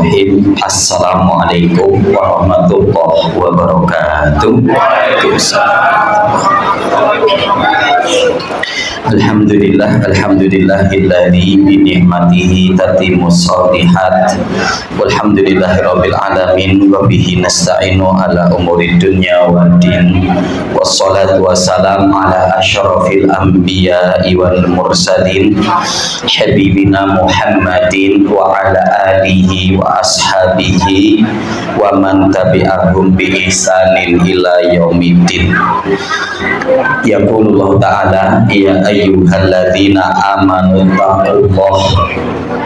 Bismillahirrahmanirrahim. Assalamualaikum warahmatullahi wabarakatuh. Alhamdulillahilladzi bi ni'matihi tatimmus shalihat. Walhamdulillahirabbil alamin wa bihi nasta'inu ala umurid dunya waddin. Wassalatu wassalamu ala asyrafil anbiya'i wal mursalin habibina Muhammadin wa ala alihi wa ashabihi wa man tabi'ahum bi ihsanin ila yaumiddin. Yaqulullahu ta'ala ya ayyuhalladzina amanu taqullaha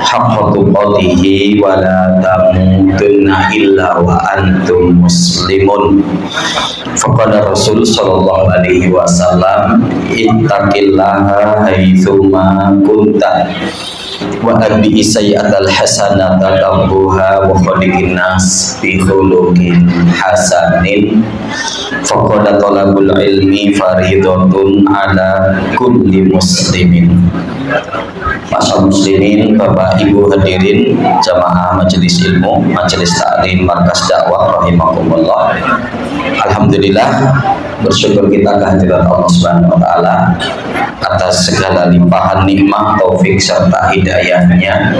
haqqa tuqatih wa la tamutunna illa wa antum muslimun. Faqala Rasul sallallahu alaihi wasallam ittaqillaha haitsuma kunta wa abi sayyatal hasanata tambuha wa khaliqin nas bi khuluqin hasanin. Faqala talabul ilmi faridatun ala kulli muslimin. Masa muslimin, Bapak Ibu hadirin jamaah majelis ilmu, majelis taklim markas dakwah rahimakumullah. Alhamdulillah, bersyukur kita kehadiran Allah Subhanahu wa taala atas segala limpahan nikmat, taufik serta hidayahnya,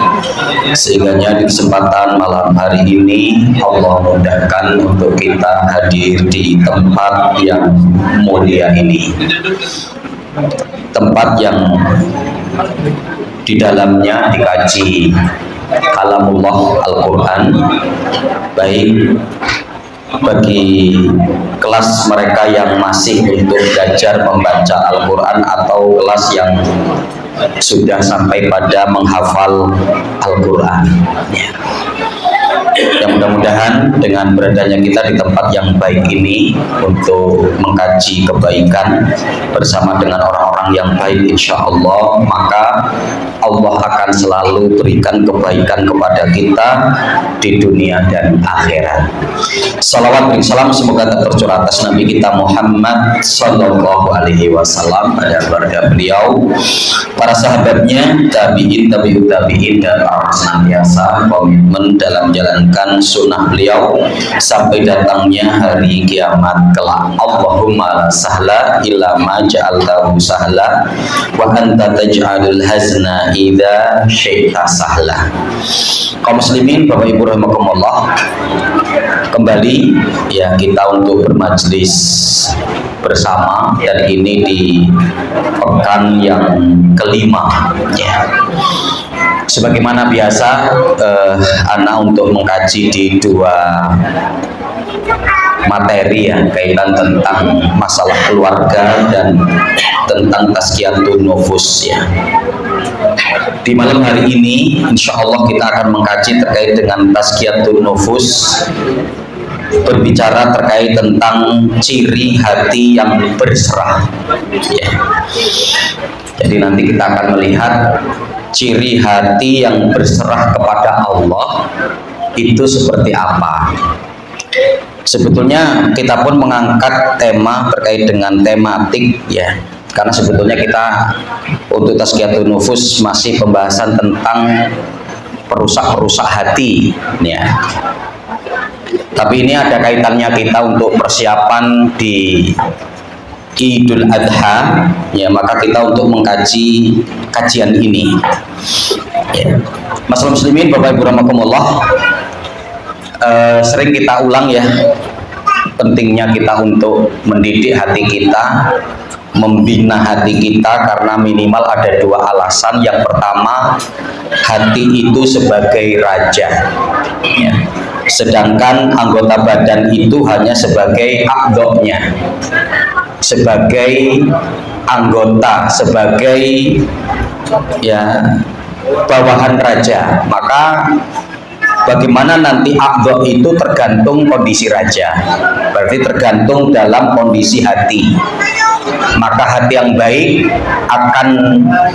sehingga di kesempatan malam hari ini Allah mudahkan untuk kita hadir di tempat yang mulia ini, tempat yang di dalamnya dikaji kalamullah Al-Quran, baik bagi kelas mereka yang masih untuk belajar membaca Al-Quran atau kelas yang sudah sampai pada menghafal Al-Quran. Ya, mudah-mudahan dengan beradanya kita di tempat yang baik ini untuk mengkaji kebaikan bersama dengan orang-orang yang baik, insya Allah, maka Allah akan selalu berikan kebaikan kepada kita di dunia dan akhirat. Salawat dan salam semoga tercurah atas Nabi kita Muhammad sallallahu alaihi wasallam, pada keluarga beliau, para sahabatnya, tabi'in, tabi'ut tabi'in, dan orang senantiasa komitmen dalam jalan sunnah beliau sampai datangnya hari kiamat kelak. Allahumma la sahla illa ma ja'altahu sahla wa anta taj'alul hazna idza syi'ta sahla. Kaum muslimin, Bapak Ibu rahimakumullah, kembali ya kita untuk bermajlis bersama, dan ini di pekan yang kelima ya. Sebagaimana biasa, Ana untuk mengkaji di dua materi ya, kaitan tentang masalah keluarga dan tentang tazkiyatun nufus ya. Di malam hari ini insya Allah kita akan mengkaji terkait dengan tazkiyatun nufus, berbicara terkait tentang ciri hati yang berserah ya. Jadi nanti kita akan melihat ciri hati yang berserah kepada Allah itu seperti apa. Sebetulnya kita pun mengangkat tema terkait dengan tematik ya, karena sebetulnya kita untuk tazkiyatun nufus masih pembahasan tentang perusak hati ya. Tapi ini ada kaitannya kita untuk persiapan di Idul Adha ya, maka kita untuk mengkaji kajian ini ya. Masalah muslimin, Bapak Ibu rahimakumullah, sering kita ulang ya, pentingnya kita untuk mendidik hati kita, membina hati kita, karena minimal ada dua alasan. Yang pertama, hati itu sebagai raja ya, sedangkan anggota badan itu hanya sebagai a'dha'nya, sebagai anggota, sebagai ya bawahan raja. Maka bagaimana nanti a'dha' itu tergantung kondisi raja, berarti tergantung dalam kondisi hati. Maka hati yang baik akan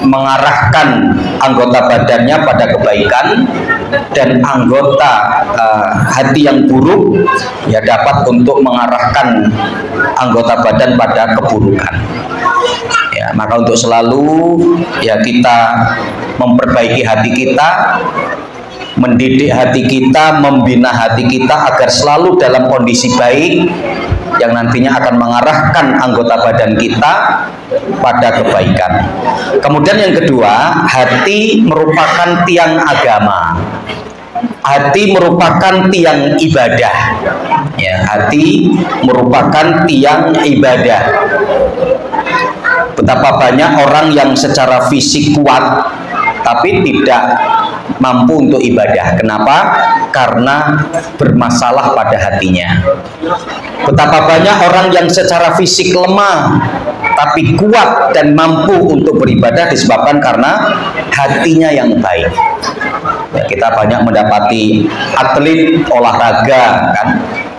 mengarahkan anggota badannya pada kebaikan, dan anggota hati yang buruk ya dapat untuk mengarahkan anggota badan pada keburukan. Ya, maka untuk selalu ya kita memperbaiki hati kita, mendidik hati kita, membina hati kita agar selalu dalam kondisi baik yang nantinya akan mengarahkan anggota badan kita pada kebaikan. Kemudian yang kedua, hati merupakan tiang agama. Hati merupakan tiang ibadah. Ya, hati merupakan tiang ibadah. Betapa banyak orang yang secara fisik kuat tapi tidak mampu untuk ibadah. Kenapa? Karena bermasalah pada hatinya. Betapa banyak orang yang secara fisik lemah tapi kuat dan mampu untuk beribadah disebabkan karena hatinya yang baik. Ya, kita banyak mendapati atlet olahraga kan,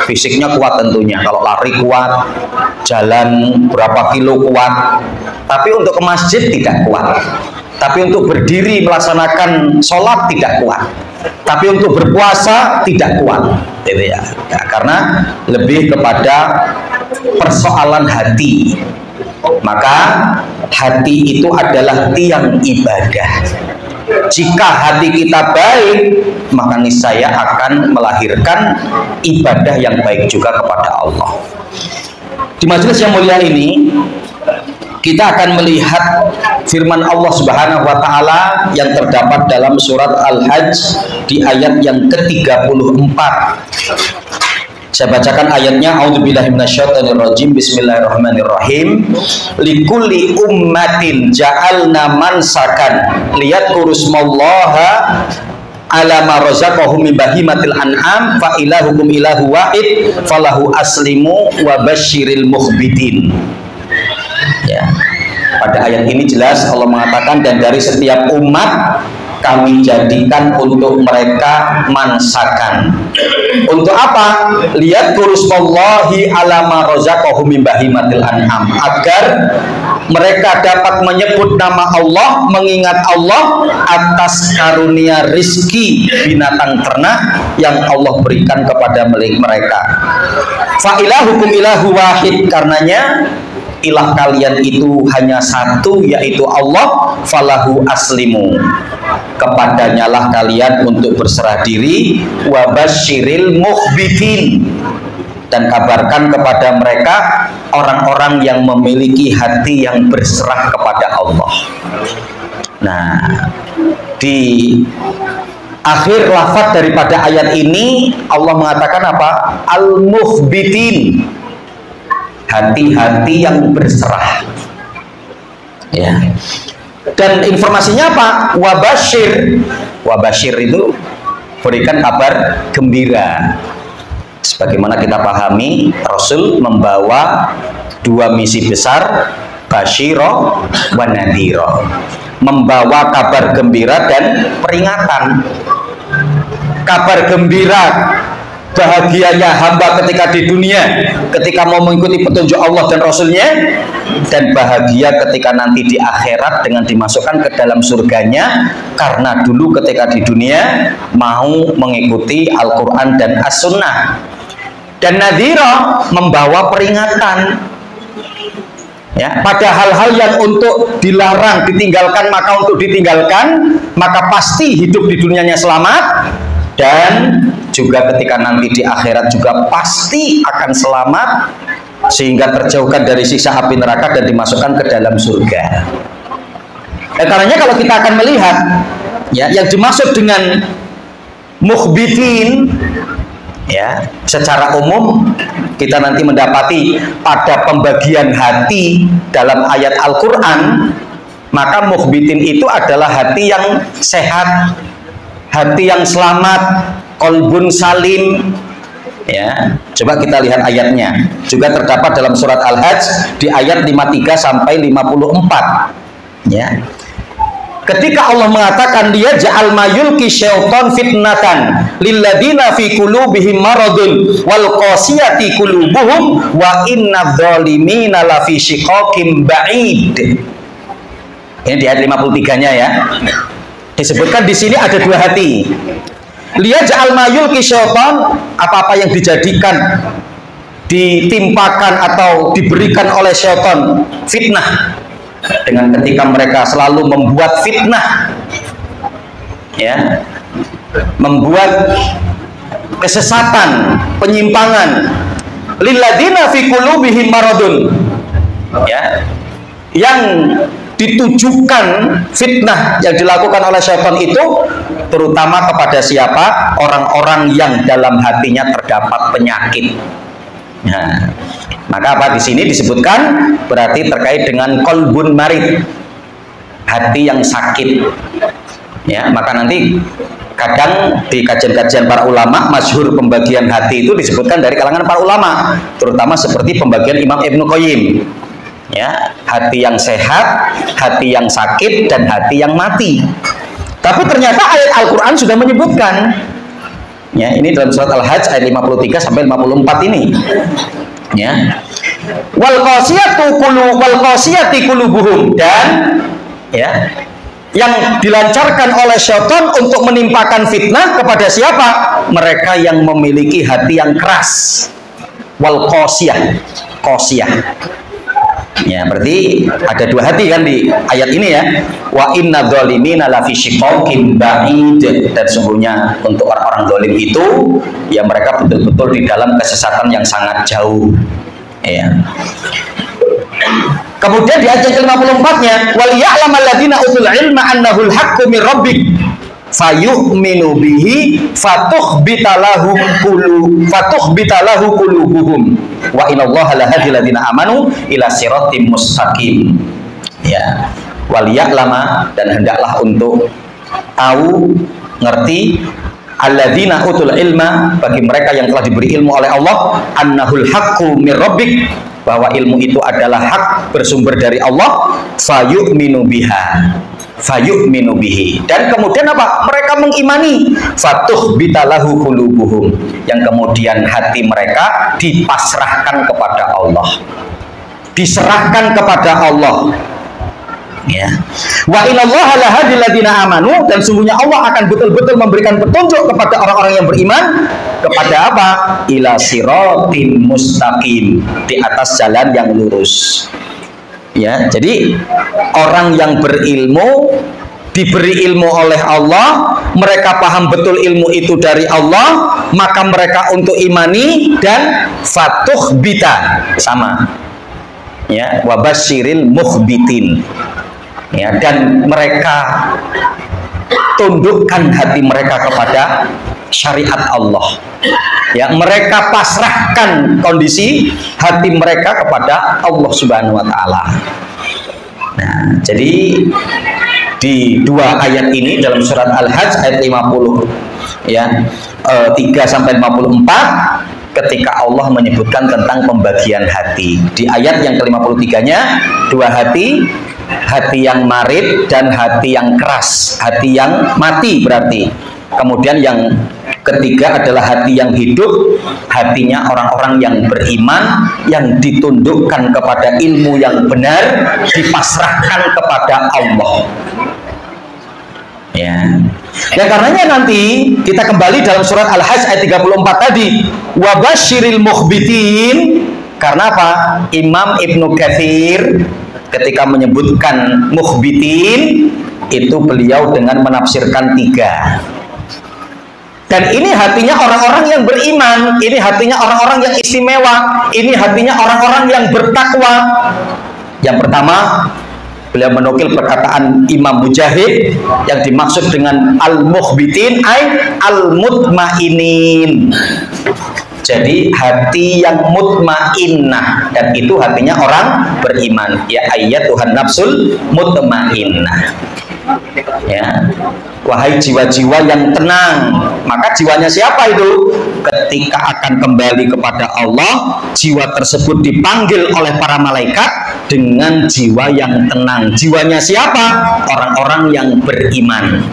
fisiknya kuat tentunya, kalau lari kuat, jalan berapa kilo kuat, tapi untuk ke masjid tidak kuat, tapi untuk berdiri melaksanakan sholat tidak kuat, tapi untuk berpuasa tidak kuat, gitu ya. Ya, karena lebih kepada persoalan hati. Maka hati itu adalah tiang ibadah. Jika hati kita baik, maka niscaya akan melahirkan ibadah yang baik juga kepada Allah. Di majelis yang mulia ini, kita akan melihat firman Allah Subhanahu wa taala yang terdapat dalam surat Al-Hajj di ayat yang ke-34. Saya bacakan ayatnya. A'udzubillahi minasyaitonirrajim. Bismillahirrahmanirrahim. Likulli ummatin ja'alna mansakan liyadhkuru smallaha ala ma razaqahum min bahimatil an'am fa ilahukum ilahu wahid falahu aslimu wa basyiril mukhbitin. Ya. Pada ayat ini jelas Allah mengatakan, dan dari setiap umat kami jadikan untuk mereka mansakan. Untuk apa? Lihat kurusmallahi ala ma razaqahum min bahimatil an'am, agar mereka dapat menyebut nama Allah, mengingat Allah atas karunia rizki binatang ternak yang Allah berikan kepada mereka. Fa ilahukum ilahu wahid, karenanya ilah kalian itu hanya satu, yaitu Allah. Falahu aslimu, kepadanya lah kalian untuk berserah diri. Wa basyiril mukhbitin, dan kabarkan kepada mereka orang-orang yang memiliki hati yang berserah kepada Allah. Nah, di akhir lafaz daripada ayat ini Allah mengatakan apa? Al-mukhbitin, hati-hati yang berserah. Ya. Dan informasinya apa? Wabasyir. Wabasyir itu berikan kabar gembira. Sebagaimana kita pahami, Rasul membawa dua misi besar, basyiro wa nadhiro, membawa kabar gembira dan peringatan. Kabar gembira, bahagianya hamba ketika di dunia, ketika mau mengikuti petunjuk Allah dan Rasulnya, dan bahagia ketika nanti di akhirat dengan dimasukkan ke dalam surganya, karena dulu ketika di dunia mau mengikuti Al-Quran dan As-Sunnah. Dan nadhira, membawa peringatan, ya, pada hal-hal yang untuk dilarang, ditinggalkan, maka untuk ditinggalkan, maka pasti hidup di dunianya selamat, dan juga ketika nanti di akhirat juga pasti akan selamat, sehingga terjauhkan dari siksa api neraka dan dimasukkan ke dalam surga. Karenanya kalau kita akan melihat, ya, yang dimaksud dengan mukhbitin, ya, secara umum kita nanti mendapati pada pembagian hati dalam ayat Al-Quran, maka mukhbitin itu adalah hati yang sehat, hati yang selamat, qalbun salim. Ya, coba kita lihat ayatnya. Juga terdapat dalam surat Al-Hajj di ayat 53 sampai 54. Ya. Ketika Allah mengatakan dia ja'al mayulki syaitan fitnatan lilladina fi qulubihim maradun wal qasiyati qulubuhum wa inna dzalimina lafi syiqaqim ba'id. Ini di ayat 53-nya ya. Disebutkan di sini ada dua hati. Lihat ja'al mayulki syaitan, apa-apa yang dijadikan, ditimpakan atau diberikan oleh syaitan fitnah, dengan ketika mereka selalu membuat fitnah, ya, membuat kesesatan, penyimpangan, lilladzina fi qulubihim maradun, ya, yang ditujukan fitnah yang dilakukan oleh syaitan itu terutama kepada siapa? Orang-orang yang dalam hatinya terdapat penyakit. Nah, maka apa di sini disebutkan berarti terkait dengan qalbun marid, hati yang sakit. Ya, maka nanti kadang di kajian-kajian para ulama masyhur pembagian hati itu disebutkan dari kalangan para ulama, terutama seperti pembagian Imam Ibnu Qayyim. Ya, hati yang sehat, hati yang sakit, dan hati yang mati. Tapi ternyata ayat Al-Quran sudah menyebutkan. Ya, ini dalam surat Al-Hajj ayat 53 sampai 54 ini. Ya. Wal qasiyati qulubuhum, dan ya, yang dilancarkan oleh syaitan untuk menimpakan fitnah kepada siapa? Mereka yang memiliki hati yang keras. Wal qasiyah. Ya, berarti ada dua hati kan di ayat ini ya. Wa inna dzalimina lafi syiqaqin ba'id, dan sungguhnya untuk orang-orang zalim itu ya mereka betul-betul di dalam kesesatan yang sangat jauh. Ya. Kemudian di ayat ke-54-nya, wal ya'lamal ladzina utul ilma annahul haqqu mir rabbik fayu'minu bihi fatukhbitalahu qulubuhum wa inallaha lahadil ladzina amanu ila siratim mustaqim. Ya, wal ya'lama, dan hendaklah untuk tahu, ngerti, alladzina utul ilma, bagi mereka yang telah diberi ilmu oleh Allah, annahul haqqu mir rabbik, bahwa ilmu itu adalah hak bersumber dari Allah, fayu'minu bihi, dan kemudian apa? Mereka mengimani, fatukhbitalahu qulubuhum, yang kemudian hati mereka dipasrahkan kepada Allah, diserahkan kepada Allah. Ya. Wa inallaha lahadil ladzina amanu, dan sungguhnya Allah akan betul-betul memberikan petunjuk kepada orang-orang yang beriman kepada apa? Ila siratin mustaqim, di atas jalan yang lurus. Ya, jadi orang yang berilmu, diberi ilmu oleh Allah, mereka paham betul ilmu itu dari Allah, maka mereka untuk imani dan fatukhbita, sama. Ya, wabasyiril mukhbitin. Ya, dan mereka tundukkan hati mereka kepada syariat Allah. Ya, mereka pasrahkan kondisi hati mereka kepada Allah Subhanahu wa taala. Nah, jadi di dua ayat ini dalam surat Al-Hajj ayat 50 ya, 3 sampai 54, ketika Allah menyebutkan tentang pembagian hati. Di ayat yang ke-53-nya dua hati, hati yang marid dan hati yang keras, hati yang mati berarti. Kemudian yang ketiga adalah hati yang hidup, hatinya orang-orang yang beriman, yang ditundukkan kepada ilmu yang benar, dipasrahkan kepada Allah. Ya. Dan karenanya nanti kita kembali dalam surat Al-Hajj ayat 34 tadi, wabasyiril mukhbitin. Karena apa? Imam Ibnu Katsir ketika menyebutkan mukhbitin itu beliau dengan menafsirkan 3. Dan ini hatinya orang-orang yang beriman, ini hatinya orang-orang yang istimewa, ini hatinya orang-orang yang bertakwa. Yang pertama, beliau menukil perkataan Imam Mujahid, yang dimaksud dengan al-mukhbitin ay al-mutmainin. Jadi hati yang mutmainnah, dan itu hatinya orang beriman. Ya ayyatuhan nafsul mutmainnah. Ya, wahai jiwa-jiwa yang tenang. Maka jiwanya siapa itu? Ketika akan kembali kepada Allah, jiwa tersebut dipanggil oleh para malaikat dengan jiwa yang tenang. Jiwanya siapa? Orang-orang yang beriman.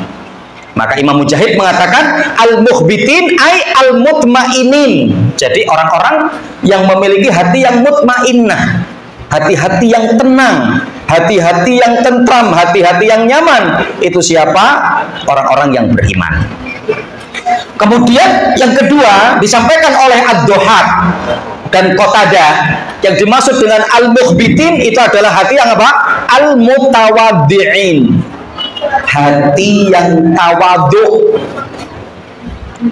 Maka Imam Mujahid mengatakan al-mukhbitin ay al-mutmainin. Jadi orang-orang yang memiliki hati yang mutmainnah, hati-hati yang tenang, hati-hati yang tentram, hati-hati yang nyaman. Itu siapa? Orang-orang yang beriman. Kemudian yang kedua disampaikan oleh Ad-Dhahhak dan Qatadah, yang dimaksud dengan al-mukhbitin itu adalah hati yang apa? Al-mutawaddi'in, hati yang tawadhu.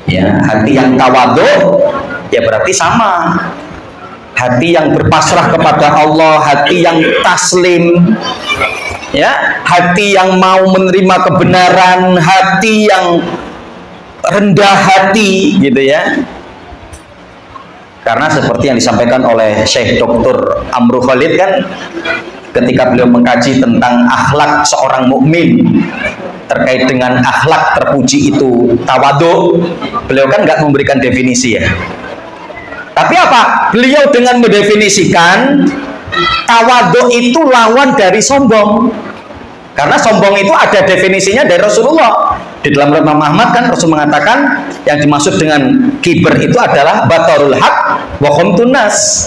Ya, hati yang tawadhu ya berarti sama. Hati yang berpasrah kepada Allah, hati yang taslim, ya, hati yang mau menerima kebenaran, hati yang rendah hati, gitu ya. Karena seperti yang disampaikan oleh Syekh Dr. Amru Khalid kan, ketika beliau mengkaji tentang akhlak seorang mukmin terkait dengan akhlak terpuji itu tawadhu, beliau kan nggak memberikan definisi ya. Tapi apa? Beliau dengan mendefinisikan tawadhu itu lawan dari sombong. Karena sombong itu ada definisinya dari Rasulullah. Di dalam Imam Ahmad kan Rasul mengatakan yang dimaksud dengan kiber itu adalah batarul haq wa ghamtun nas.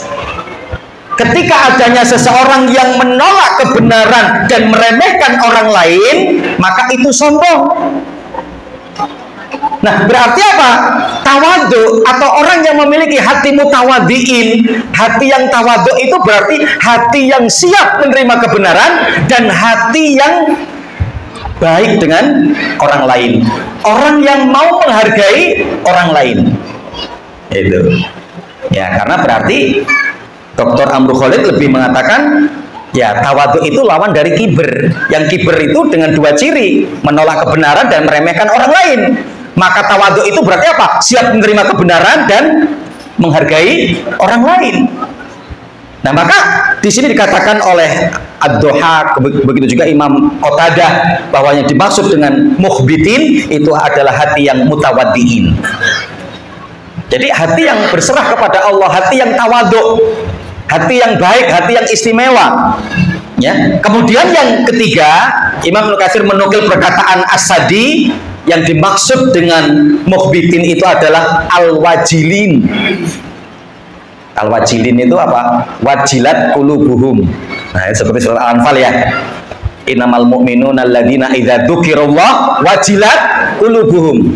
Ketika adanya seseorang yang menolak kebenaran dan meremehkan orang lain, maka itu sombong. Nah, berarti apa? Tawadhu atau orang yang memiliki hati mutawadhiin, hati yang tawadhu itu berarti hati yang siap menerima kebenaran dan hati yang baik dengan orang lain. Orang yang mau menghargai orang lain. Itu. Ya, karena berarti Dr. Amru Khalid lebih mengatakan ya tawadhu itu lawan dari kiber. Yang kiber itu dengan dua ciri, menolak kebenaran dan meremehkan orang lain. Maka tawadhu itu berarti apa? Siap menerima kebenaran dan menghargai orang lain. Nah, maka di sini dikatakan oleh Ad-Duhaq, begitu juga Imam Qatadah, bahwa yang dimaksud dengan mukhbitin itu adalah hati yang mutawaddiin. Jadi hati yang berserah kepada Allah, hati yang tawadhu, hati yang baik, hati yang istimewa. Ya. Kemudian yang ketiga, Imam Ibnu Katsir menukil perkataan As-Sadi, yang dimaksud dengan mukhbitin itu adalah al-wajilin. Al-wajilin itu apa? Wajilat qulubuhum. Nah, seperti surah Al-Anfal ya. Innamal mu'minuna alladzina idza dzukirallah wajilat qulubuhum.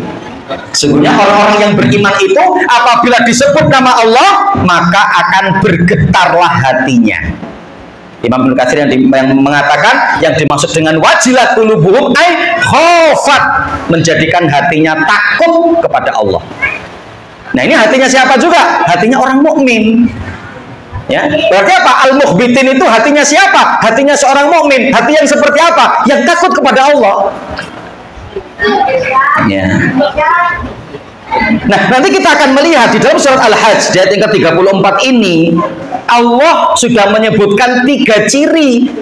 Sesungguhnya orang-orang yang beriman itu apabila disebut nama Allah maka akan bergetarlah hatinya. Imam Ibnu Katsir yang mengatakan yang dimaksud dengan wajilat qulubuhum ai khafat, menjadikan hatinya takut kepada Allah. Nah, ini hatinya siapa juga? Hatinya orang mukmin. Ya, berarti apa? Al-mukhbitin itu hatinya siapa? Hatinya seorang mukmin. Hati yang seperti apa? Yang takut kepada Allah. Ya. Nah, nanti kita akan melihat di dalam surat Al-Hajj ayat yang ke-34 ini Allah sudah menyebutkan 3 ciri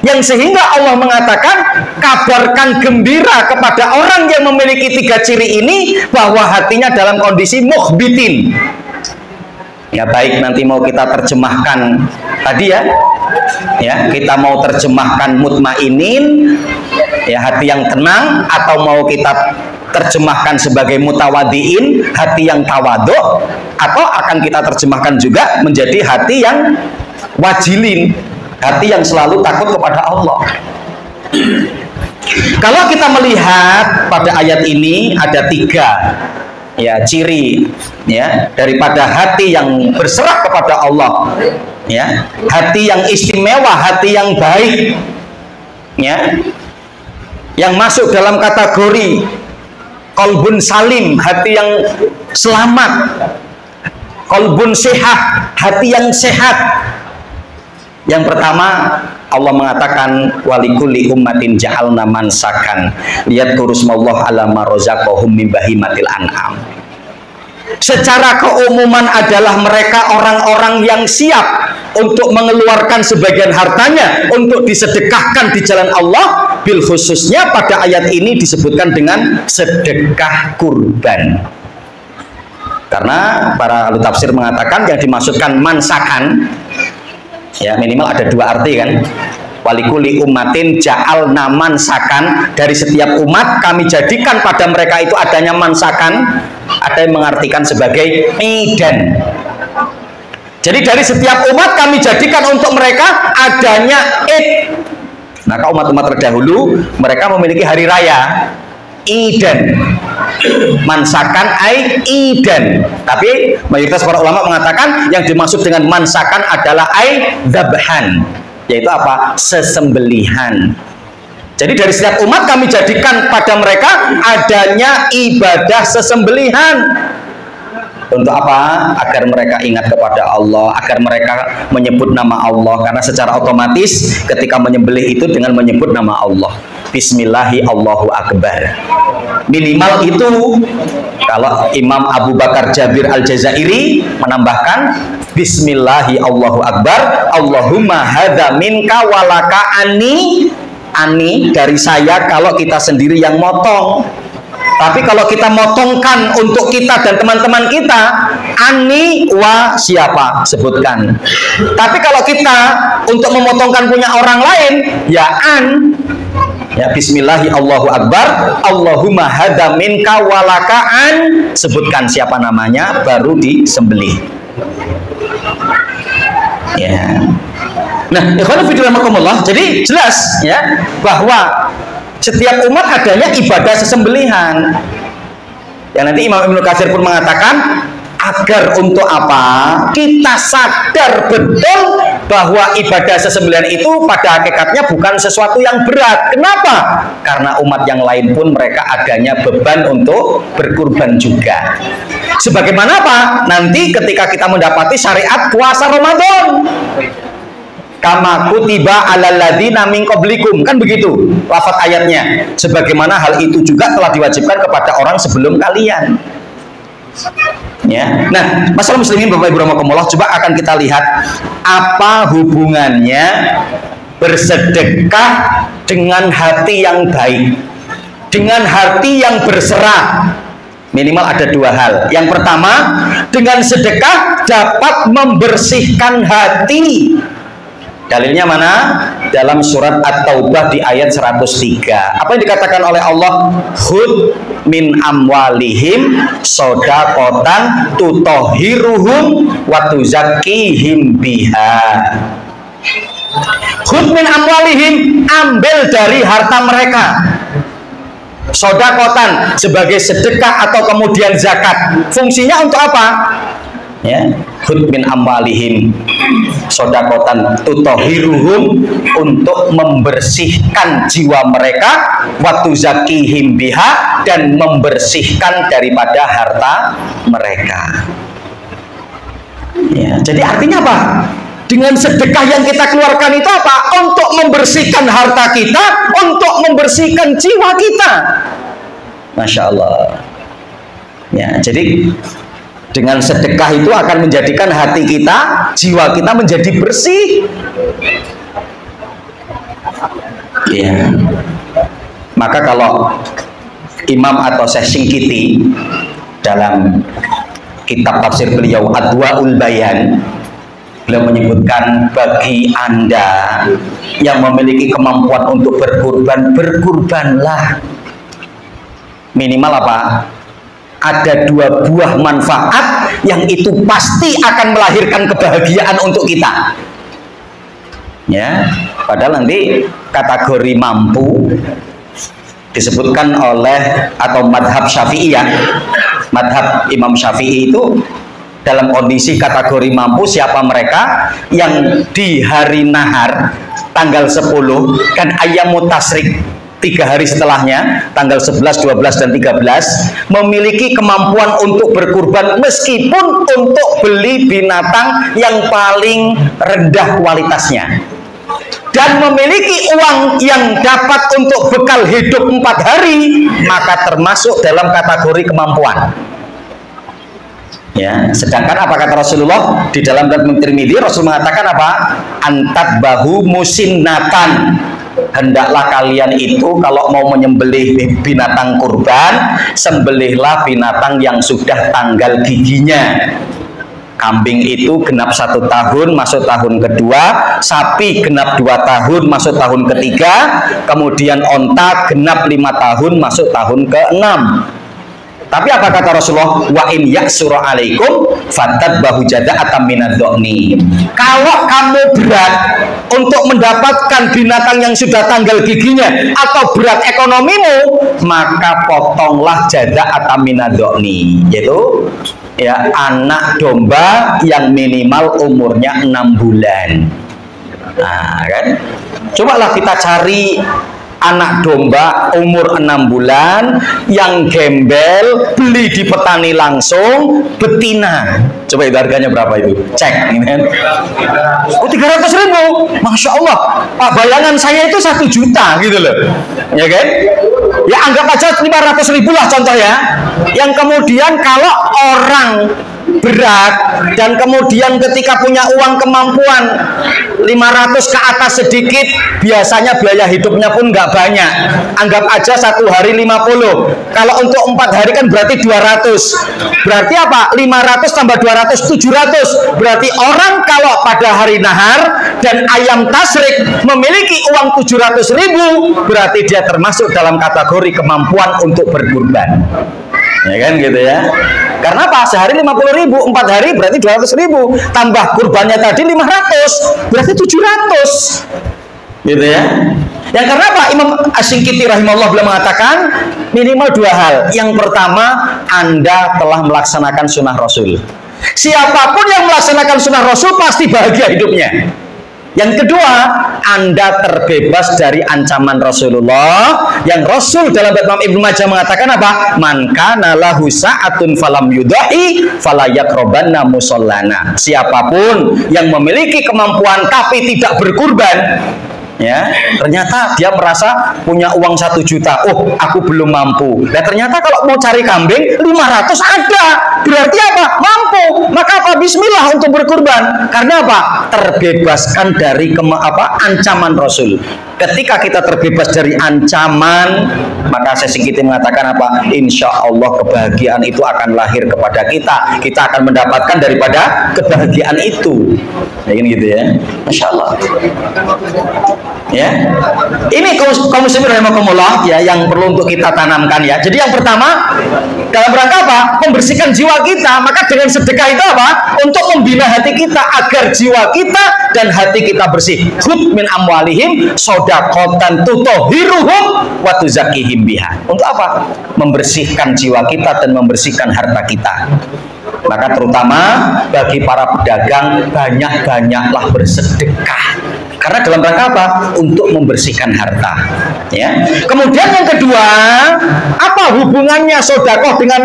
yang sehingga Allah mengatakan kabarkan gembira kepada orang yang memiliki 3 ciri ini bahwa hatinya dalam kondisi mukhbitin. Ya, baik nanti mau kita terjemahkan tadi ya. Ya, kita mau terjemahkan mutmainin, ya hati yang tenang, atau mau kita terjemahkan sebagai mutawadhiin, hati yang tawadhu, atau akan kita terjemahkan juga menjadi hati yang wajilin, hati yang selalu takut kepada Allah. Kalau kita melihat pada ayat ini ada 3 ya ciri ya daripada hati yang berserah kepada Allah, ya hati yang istimewa, hati yang baik, ya yang masuk dalam kategori qalbun salim, hati yang selamat, qalbun sehat, hati yang sehat. Yang pertama, Allah mengatakan walikulli ummatin ja'alna mansakan liyadhkuru smallaha ala ma razaqahum min bahimatil an'am. Secara keumuman adalah mereka orang-orang yang siap untuk mengeluarkan sebagian hartanya untuk disedekahkan di jalan Allah, bil khususnya pada ayat ini disebutkan dengan sedekah kurban. Karena para ahli tafsir mengatakan yang dimaksudkan mansakan ya minimal ada 2 arti kan. Walikuli ummatin ja'alna mansakan, dari setiap umat kami jadikan pada mereka itu adanya mansakan. Ada yang mengartikan sebagai idan. Jadi dari setiap umat kami jadikan untuk mereka adanya id. Maka umat-umat terdahulu mereka memiliki hari raya idan, mansakan ai idan. Tapi mayoritas para ulama mengatakan yang dimaksud dengan mansakan adalah ai dzabhan, yaitu apa? Sesembelihan. Jadi dari setiap umat kami jadikan pada mereka adanya ibadah sesembelihan. Untuk apa? Agar mereka ingat kepada Allah, agar mereka menyebut nama Allah, karena secara otomatis ketika menyembelih itu dengan menyebut nama Allah. Bismillahi Allahu Akbar. Minimal itu. Kalau Imam Abu Bakar Jabir Al-Jazairi menambahkan Bismillahi Allahu Akbar, Allahumma hadza minka walaka ani dari saya kalau kita sendiri yang motong. Tapi kalau kita motongkan untuk kita dan teman-teman kita, ani wa siapa? Sebutkan. Tapi kalau kita untuk memotongkan punya orang lain, ya an. Ya, Bismillahi Allahu Akbar, Allahumma hadza minka walaka an. Sebutkan siapa namanya, baru disembelih. Ya. Nah, ikhwan fillah rahimakumullah, jadi jelas ya bahwa setiap umat adanya ibadah sesembelihan. Yang nanti Imam Ibnu Katsir pun mengatakan agar untuk apa? Kita sadar betul bahwa ibadah sesembelihan itu pada hakikatnya bukan sesuatu yang berat. Kenapa? Karena umat yang lain pun mereka adanya beban untuk berkurban juga. Sebagaimana apa? Nanti ketika kita mendapati syariat puasa Ramadan. Kama kutiba alal ladzina min qablikum, kan begitu lafaz ayatnya. Sebagaimana hal itu juga telah diwajibkan kepada orang sebelum kalian. Ya. Nah, masalah muslimin Bapak Ibu rahimakumullah, coba akan kita lihat apa hubungannya bersedekah dengan hati yang baik, dengan hati yang berserah. Minimal ada dua hal. Yang pertama, dengan sedekah dapat membersihkan hati. Dalilnya mana? Dalam surat At-Taubah di ayat 103. Apa yang dikatakan oleh Allah? Khud min amwalihim shadaqatan tutahhiruhum wa tuzakkihim biha. Khud min amwalihim, ambil dari harta mereka. Shadaqatan sebagai sedekah atau kemudian zakat. Fungsinya untuk apa? Ya, khud min amwalihim shadaqatan tutahhiruhum, untuk membersihkan jiwa mereka, wa tuzakkihim biha, dan membersihkan daripada harta mereka. Ya, jadi artinya apa? Dengan sedekah yang kita keluarkan itu apa? Untuk membersihkan harta kita, untuk membersihkan jiwa kita. Masya Allah. Ya, jadi dengan sedekah itu akan menjadikan hati kita, jiwa kita menjadi bersih. Ya. Maka kalau Imam atau Syekh Singkiti dalam kitab tafsir beliau Adwaul Bayan, beliau menyebutkan bagi Anda yang memiliki kemampuan untuk berkurban, berkurbanlah. Minimal apa? Ada dua buah manfaat yang itu pasti akan melahirkan kebahagiaan untuk kita. Ya, padahal nanti kategori mampu disebutkan oleh atau madhab Syafi'iyah. Madhab Imam Syafi'i itu dalam kondisi kategori mampu siapa mereka yang di hari nahar tanggal 10 kan ayam mutasrik, 3 hari setelahnya tanggal 11, 12, dan 13 memiliki kemampuan untuk berkurban meskipun untuk beli binatang yang paling rendah kualitasnya dan memiliki uang yang dapat untuk bekal hidup 4 hari, maka termasuk dalam kategori kemampuan. Ya, sedangkan apa kata Rasulullah di dalam Tirmidzi? Rasul mengatakan apa? Antat bahu musinnatan. Hendaklah kalian itu kalau mau menyembelih binatang kurban, sembelihlah binatang yang sudah tanggal giginya. Kambing itu genap 1 tahun masuk tahun kedua, sapi genap 2 tahun masuk tahun ketiga, kemudian onta genap 5 tahun masuk tahun ke-6. Tapi apa kata Rasulullah? Wa in yaksura alaikum fatadbahu jada'atan minadh-dhani. Kalau kamu berat untuk mendapatkan binatang yang sudah tanggal giginya atau berat ekonomimu, maka potonglah jada'atan minadh-dhani, yaitu ya anak domba yang minimal umurnya 6 bulan. Nah, kan? Cobalah kita cari anak domba umur 6 bulan yang gembel, beli di petani langsung, betina. Coba itu harganya berapa itu? Cek ini kan. Oh, 300.000. Masya Allah. Pak, bayangan saya itu 1 juta gitu loh. Ya kan? Ya anggap aja 500.000 lah contoh ya. Yang kemudian kalau orang berat dan kemudian ketika punya uang kemampuan 500 ke atas sedikit, biasanya biaya hidupnya pun nggak banyak. Anggap aja 1 hari 50. Kalau untuk 4 hari kan berarti 200. Berarti apa? 500 tambah 200, 700. Berarti orang kalau pada hari nahar dan ayam tasrik memiliki uang 700.000, berarti dia termasuk dalam kategori kemampuan untuk berkurban. Ya kan gitu ya. Karena apa? Sehari 50.000, 4 hari berarti 200.000, tambah kurbannya tadi 500, berarti 700. Gitu ya. Yang karena apa? Imam Asy-Syinkiti rahimahullah beliau mengatakan minimal 2 hal. Yang pertama, Anda telah melaksanakan sunnah Rasul. Siapapun yang melaksanakan sunnah Rasul pasti bahagia hidupnya. Yang kedua, Anda terbebas dari ancaman Rasulullah. Yang Rasul dalam Imam Ibnu Majah mengatakan apa? Man kana lahu sa'atun falam yudahi fala yaqrabanna musallana. Siapapun yang memiliki kemampuan tapi tidak berkurban, ya, ternyata dia merasa punya uang 1 juta. Oh, aku belum mampu. Dan ternyata kalau mau cari kambing 500 ada. Berarti apa? Mampu. Maka apa? Bismillah untuk berkurban. Karena apa? Terbebaskan dari ancaman Rasul. Ketika kita terbebas dari ancaman, maka Asy-Syinkiti mengatakan apa? Insya Allah kebahagiaan itu akan lahir kepada kita. Kita akan mendapatkan daripada kebahagiaan itu. Ya, ini gitu ya. Masya Allah. Ya, ini kaum muslimin rahimakumullah ya, yang perlu untuk kita tanamkan ya. Jadi yang pertama, dalam rangka apa? Membersihkan jiwa kita. Maka dengan sedekah itu apa? Untuk membina hati kita agar jiwa kita dan hati kita bersih. Khudz min amwalihim shadaqatan tutahhiruhum wa tuzakkihim biha. Untuk apa? Membersihkan jiwa kita dan membersihkan harta kita. Maka terutama bagi para pedagang, banyak-banyaklah bersedekah. Karena dalam rangka apa? Untuk membersihkan harta. Ya. Kemudian yang kedua, apa hubungannya sedekah dengan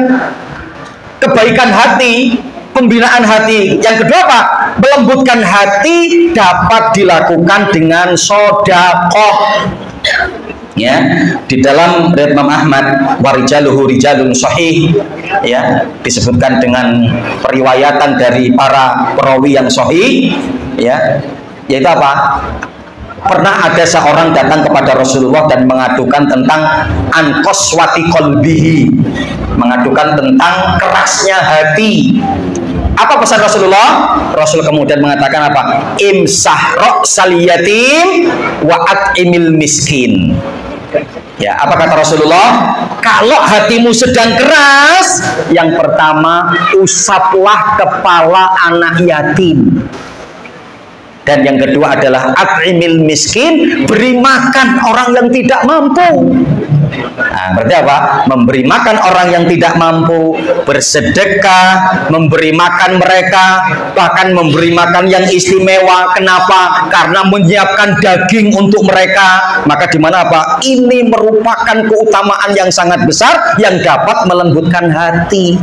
kebaikan hati, pembinaan hati? Yang kedua apa? Melembutkan hati dapat dilakukan dengan sedekah. Ya, di dalam riwayat Imam Ahmad warijaluhu rijalun sahih, ya, disebutkan dengan periwayatan dari para perawi yang sahih, ya, yaitu apa? Pernah ada seorang datang kepada Rasulullah dan mengadukan tentang anqaswati qalbihi, mengadukan tentang kerasnya hati. Apa pesan Rasulullah? Rasul kemudian mengatakan apa? Imsah ra'sal yatim wa at'imil miskin. Ya, apa kata Rasulullah? Kalau hatimu sedang keras, yang pertama usaplah kepala anak yatim. Dan yang kedua adalah at'imil miskin, beri makan orang yang tidak mampu. Nah, berarti apa? Memberi makan orang yang tidak mampu, bersedekah, memberi makan mereka, bahkan memberi makan yang istimewa. Kenapa? Karena menyiapkan daging untuk mereka. Maka di mana apa? Ini merupakan keutamaan yang sangat besar yang dapat melembutkan hati.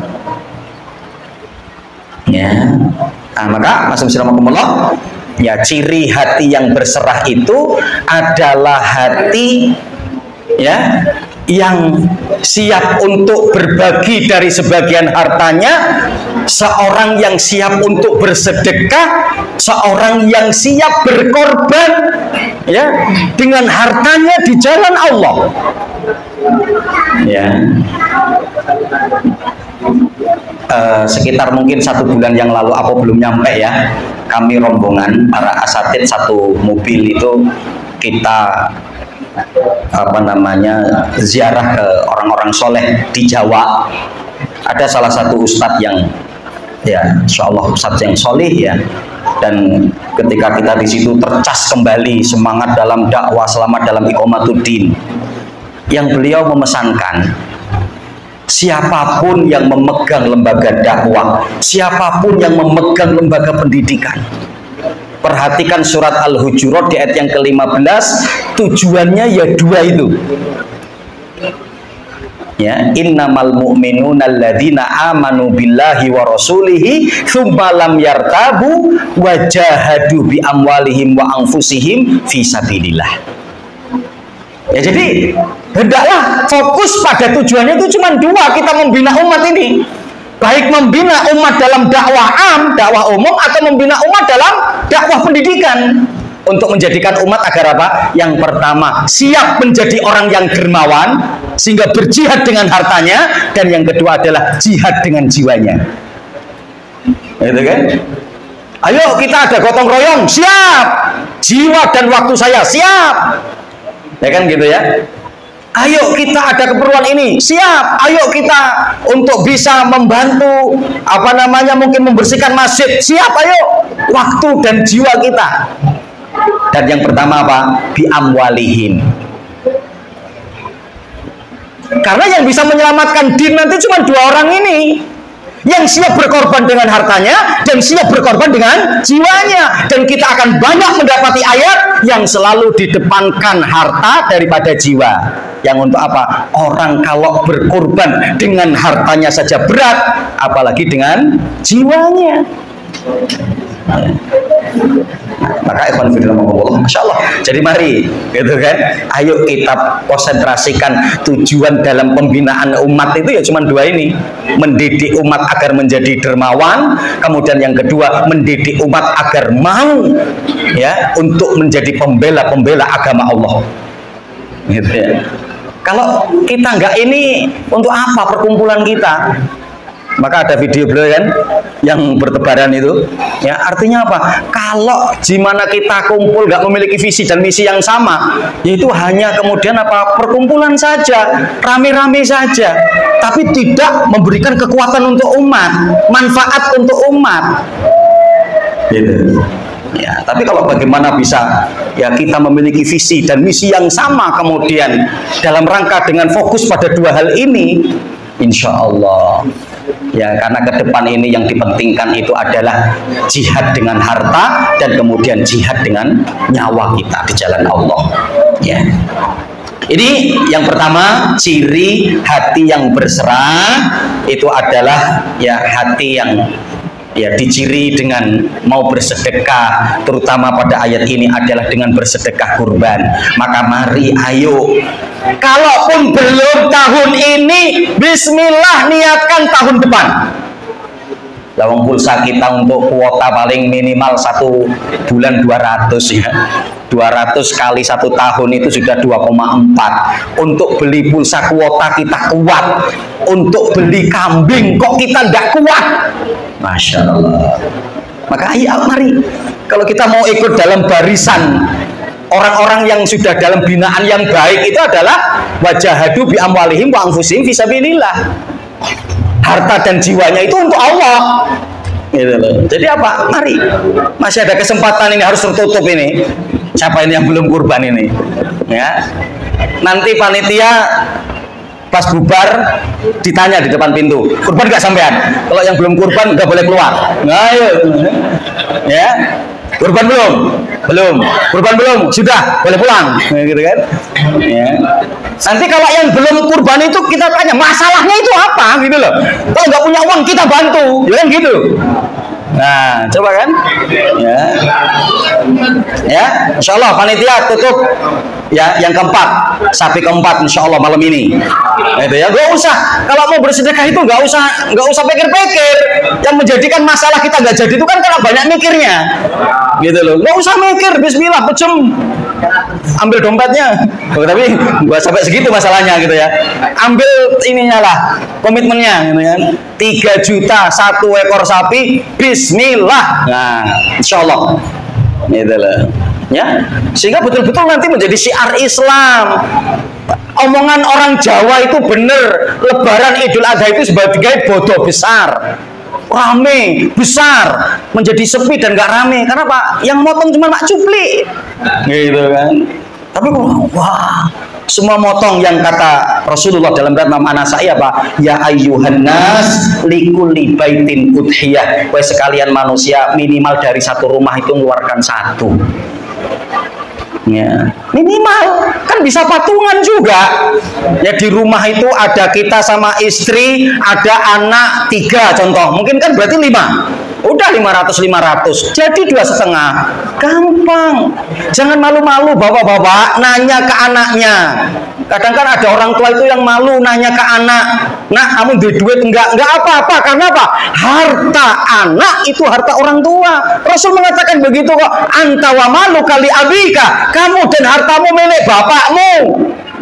Ya. Nah, maka Mas Bismillahirrahmanirrahim, ya, ciri hati yang berserah itu adalah hati, ya, yang siap untuk berbagi dari sebagian hartanya, seorang yang siap untuk bersedekah, seorang yang siap berkorban, ya, dengan hartanya di jalan Allah. Ya. Sekitar mungkin 1 bulan yang lalu, apa belum nyampe ya, kami rombongan para asatid 1 mobil itu kita ziarah ke orang-orang soleh di Jawa. Ada salah satu ustadz yang, ya, insya Allah ustadz yang soleh ya, dan ketika kita di situ tercas kembali semangat dalam dakwah, selamat dalam iqamatuddin, yang beliau memesankan, siapapun yang memegang lembaga dakwah, siapapun yang memegang lembaga pendidikan, Perhatikan surat Al-Hujurat di ayat yang ke-15, tujuannya ya dua itu. Ya, innamal mu'minuna alladzina amanu billahi wa rasulihi tsumma lam yartabu wa jahadu bi amwalihim wa anfusihim fi sabilillah. Ya, jadi hendaklah fokus pada tujuannya itu cuma dua, kita membina umat ini. Baik membina umat dalam dakwah am, dakwah umum, atau membina umat dalam dakwah pendidikan. Untuk menjadikan umat agar apa? Yang pertama, siap menjadi orang yang dermawan sehingga berjihad dengan hartanya, dan yang kedua adalah jihad dengan jiwanya. Gitu kan? Ayo kita ada gotong royong, siap. Jiwa dan waktu saya siap. Ya kan gitu ya? Ayo kita ada keperluan ini, siap. Ayo kita untuk bisa membantu mungkin membersihkan masjid, siap. Ayo, waktu dan jiwa kita. Dan yang pertama apa? Bi amwalihim. Karena yang bisa menyelamatkan din nanti cuma dua orang ini, yang siap berkorban dengan hartanya dan siap berkorban dengan jiwanya. Dan kita akan banyak mendapati ayat yang selalu didepankan harta daripada jiwa. Yang untuk apa? Orang kalau berkorban dengan hartanya saja berat, apalagi dengan jiwanya. Maka ikhwan fillah, Masya Allah. Jadi mari, gitu kan? Ayo kita konsentrasikan tujuan dalam pembinaan umat itu ya cuma dua ini: mendidik umat agar menjadi dermawan, kemudian yang kedua mendidik umat agar mau ya untuk menjadi pembela agama Allah. Gitu ya. Kalau kita nggak ini, untuk apa perkumpulan kita? Maka ada video beliau kan yang bertebaran itu, ya artinya apa? Kalau gimana kita kumpul nggak memiliki visi dan misi yang sama, yaitu hanya kemudian apa, perkumpulan saja, rame-rame saja, tapi tidak memberikan kekuatan untuk umat, manfaat untuk umat. Gitu. Ya, tapi kalau bagaimana bisa ya kita memiliki visi dan misi yang sama, kemudian dalam rangka dengan fokus pada dua hal ini, insya Allah ya, karena ke depan ini yang dipentingkan itu adalah jihad dengan harta dan kemudian jihad dengan nyawa kita di jalan Allah. Ya. Ini yang pertama, ciri hati yang berserah itu adalah ya hati yang ya diciri dengan mau bersedekah, terutama pada ayat ini adalah dengan bersedekah kurban. Maka mari ayo, kalaupun belum tahun ini, bismillah niatkan tahun depan. Lawang pulsa kita untuk kuota paling minimal 1 bulan 200 ya. 200 kali 1 tahun itu sudah 2,4. Untuk beli pulsa kuota kita kuat. Untuk beli kambing kok kita tidak kuat. Masya Allah. Maka ayo mari, kalau kita mau ikut dalam barisan orang-orang yang sudah dalam binaan yang baik, itu adalah wajahadu bi amwalihim wa anfusihim fi sabilillah. Harta dan jiwanya itu untuk Allah. Gitu loh. Jadi apa? Mari. Masih ada kesempatan ini, harus tertutup ini. Siapa ini yang belum kurban ini? Ya. Nanti panitia pas bubar ditanya di depan pintu, kurban nggak sampean? Kalau yang belum kurban nggak boleh keluar. Nah, ayo. Ya. Kurban belum? Belum. Kurban belum? Sudah, boleh pulang. Nah, gitu kan? Ya. Nanti kalau yang belum kurban itu kita tanya, masalahnya itu apa? Gitu loh. Kalau nggak punya uang kita bantu, ya kan gitu. Nah, coba kan? Ya. Ya, insya Allah panitia tutup ya yang keempat, sapi keempat insya Allah malam ini. Itu ya, gak usah, kalau mau bersedekah itu nggak usah pikir-pikir. Yang menjadikan masalah kita nggak jadi itu kan karena banyak mikirnya, gitu loh. Nggak usah mikir, bismillah, pecem, ambil dompetnya. Oh, tapi gak sampai segitu masalahnya gitu ya. Ambil ininya lah, komitmennya gitu kan. 3 juta 1 ekor sapi, bismillah. Nah, insya Allah. Gitu loh. Ya, sehingga betul-betul nanti menjadi syiar Islam. Omongan orang Jawa itu benar, Lebaran Idul Adha itu sebagai bodoh besar, rame besar, menjadi sepi dan gak rame. Karena Pak, yang motong cuma mak cupli, gitu kan. Tapi wah, semua motong yang kata Rasulullah dalam riwayat Imam An-Nasa'i apa? Ya ayyuhan nas likulli baitin udhiyah. Wahai sekalian manusia, minimal dari satu rumah itu mengeluarkan satu. Ya, minimal kan bisa patungan juga ya. Di rumah itu ada kita sama istri, ada anak 3 contoh, mungkin kan berarti 5, udah 500 jadi 2,5, gampang. Jangan malu-malu bapak-bapak nanya ke anaknya. Kadang kan ada orang tua itu yang malu nanya ke anak, nah kamu duit enggak apa-apa, karena apa? Harta anak itu harta orang tua. Rasul mengatakan begitu kok, anta wa malu kali abika, kamu dan hartamu milik bapakmu.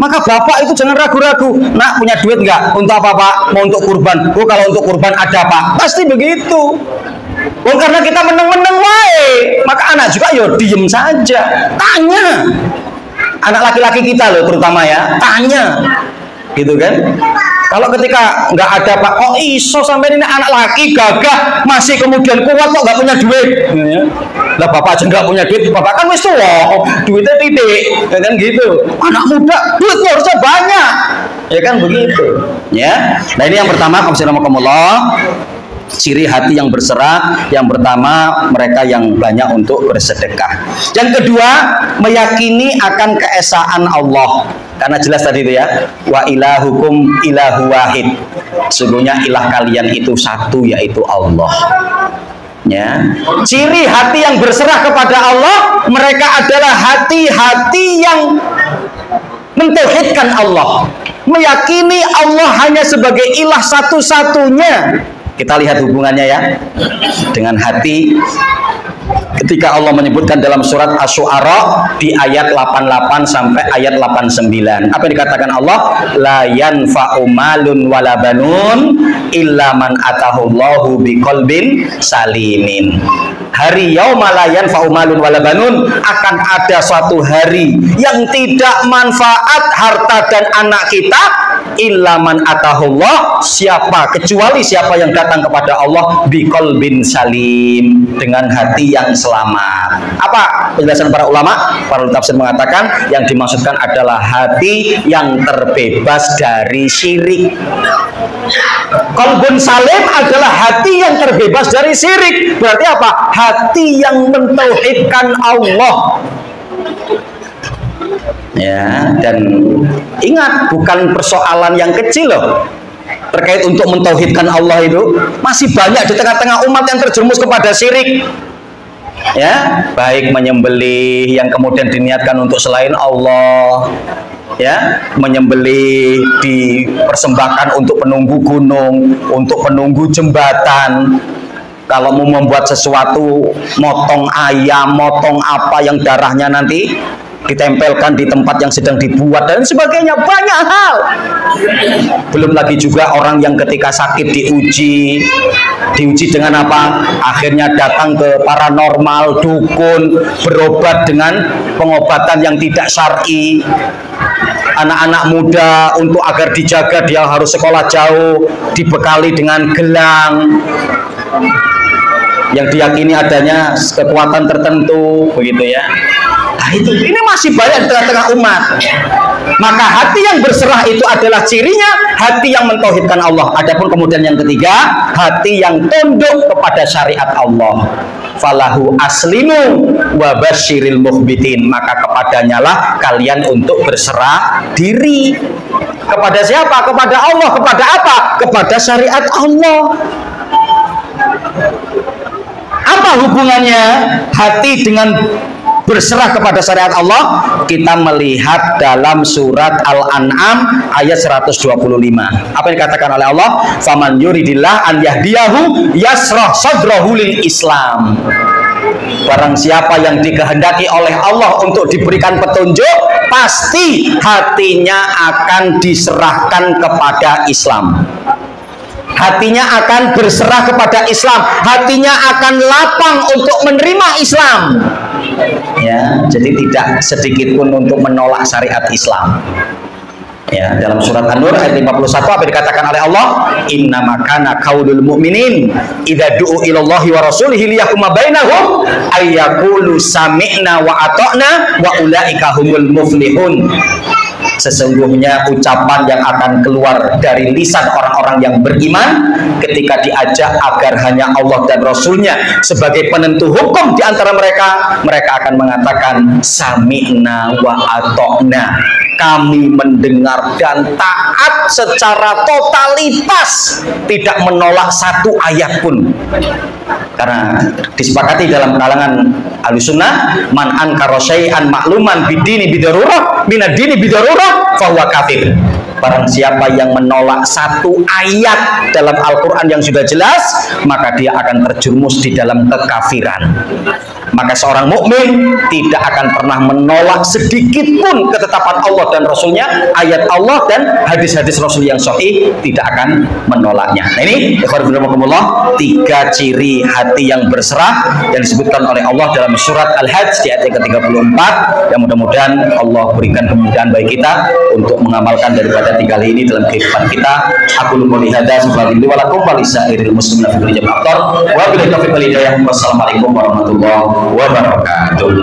Maka bapak itu jangan ragu-ragu, nak punya duit enggak? Untuk apa pak? Mau untuk kurban? Oh kalau untuk kurban ada pak, pasti begitu. Oh karena kita meneng-meneng wae, maka anak juga yo diem saja, tanya. Anak laki-laki kita loh terutama ya, tanya gitu kan. Kalau ketika nggak ada pak, oh iso sampai ini anak laki gagah masih kemudian kuat kok nggak punya duit ya. Lah bapak aja nggak punya duit, bapak kan wis tua, duitnya titik ya kan gitu. Anak muda duitnya harusnya banyak ya kan begitu ya. Nah ini yang pertama, bismillahirrahmanirrahim, ciri hati yang berserah. Yang pertama, mereka yang banyak untuk bersedekah. Yang kedua, meyakini akan keesaan Allah. Karena jelas tadi itu ya, wa ilahukum ilahu wahid. Sesungguhnya ilah kalian itu satu, yaitu Allah. Ya. Ciri hati yang berserah kepada Allah, mereka adalah hati-hati yang mentauhidkan Allah, meyakini Allah hanya sebagai ilah satu-satunya. Kita lihat hubungannya ya dengan hati ketika Allah menyebutkan dalam surat Asy-Syu'ara di ayat 88 sampai ayat 89. Apa yang dikatakan Allah? La yanfa'u malun wala banun illa man atahullahu biqalbin salimin. Hari yauma la yanfa'u malun wala banun, akan ada suatu hari yang tidak manfaat harta dan anak kita illa man atahullah, siapa kecuali siapa yang datang kepada Allah biqalbin salim, dengan hati yang selamat. Apa penjelasan para ulama? Para tafsir mengatakan yang dimaksudkan adalah hati yang terbebas dari syirik. Qalbun salim adalah hati yang terbebas dari syirik. Berarti apa? Hati yang mentauhidkan Allah. Ya, dan ingat, bukan persoalan yang kecil loh terkait untuk mentauhidkan Allah itu. Masih banyak di tengah-tengah umat yang terjerumus kepada syirik. Ya, baik menyembelih yang kemudian diniatkan untuk selain Allah, ya, menyembelih dipersembahkan untuk penunggu gunung, untuk penunggu jembatan. Kalau mau membuat sesuatu, motong ayam, motong apa yang darahnya nanti ditempelkan di tempat yang sedang dibuat dan sebagainya, banyak hal. Belum lagi juga orang yang ketika sakit diuji dengan apa? Akhirnya datang ke paranormal, dukun, berobat dengan pengobatan yang tidak syar'i. Anak-anak muda untuk agar dijaga dia harus sekolah jauh, dibekali dengan gelang yang diyakini adanya kekuatan tertentu, begitu ya. Nah itu, ini masih banyak di tengah-tengah umat. Maka hati yang berserah itu adalah cirinya hati yang mentauhidkan Allah. Adapun kemudian yang ketiga, hati yang tunduk kepada syariat Allah. Falahu aslimu wa basyiril mukhbitin, maka kepadanya lah kalian untuk berserah diri. Kepada siapa? Kepada Allah. Kepada apa? Kepada syariat Allah. Apa hubungannya hati dengan berserah kepada syariat Allah? Kita melihat dalam surat Al-An'am ayat 125. Apa yang dikatakan oleh Allah? Faman yuridillah an yahdiyahu yasrah sadrahu lil Islam. Barang siapa yang dikehendaki oleh Allah untuk diberikan petunjuk, pasti hatinya akan diserahkan kepada Islam. Hatinya akan berserah kepada Islam, hatinya akan lapang untuk menerima Islam. Ya, jadi tidak sedikit pun untuk menolak syariat Islam. Ya, dalam surat An-Nur ayat 51 apa dikatakan oleh Allah? Innama kana qaulul mu'minin idza du'u ilallahi wa rasulihi liyahkuma bainahum ayyaqulu sami'na wa ata'na wa ulaika humul muflihun. Sesungguhnya ucapan yang akan keluar dari lisan orang-orang yang beriman ketika diajak agar hanya Allah dan Rasulnya sebagai penentu hukum di antara mereka, mereka akan mengatakan sami'na wa ata'na, kami mendengar dan taat secara totalitas, tidak menolak satu ayat pun. Karena disepakati dalam kalangan Ahlussunnah, man ankara syai'an makluman bidini bidarurah minad-dini bidarurah fahuwa kafir. Barang siapa yang menolak satu ayat dalam Al-Quran yang sudah jelas, maka dia akan terjerumus di dalam kekafiran. Maka seorang mukmin tidak akan pernah menolak sedikit pun ketetapan Allah dan Rasulnya, ayat Allah dan hadis-hadis Rasul yang sahih, tidak akan menolaknya. Nah ini, ikhwanifillahi, 3 ciri hati yang berserah yang disebutkan oleh Allah dalam surat Al-Hajj di ayat ke-34. Yang mudah-mudahan Allah berikan kemudahan bagi kita untuk mengamalkan daripada 3 hal ini dalam kehidupan kita. Aku lupa lihada subhanallahi wa lakum wa lisairil muslimin fi kulli jam'in wa billahi taufiq wal hidayah. Wassalamualaikum warahmatullahi wabarakatuh.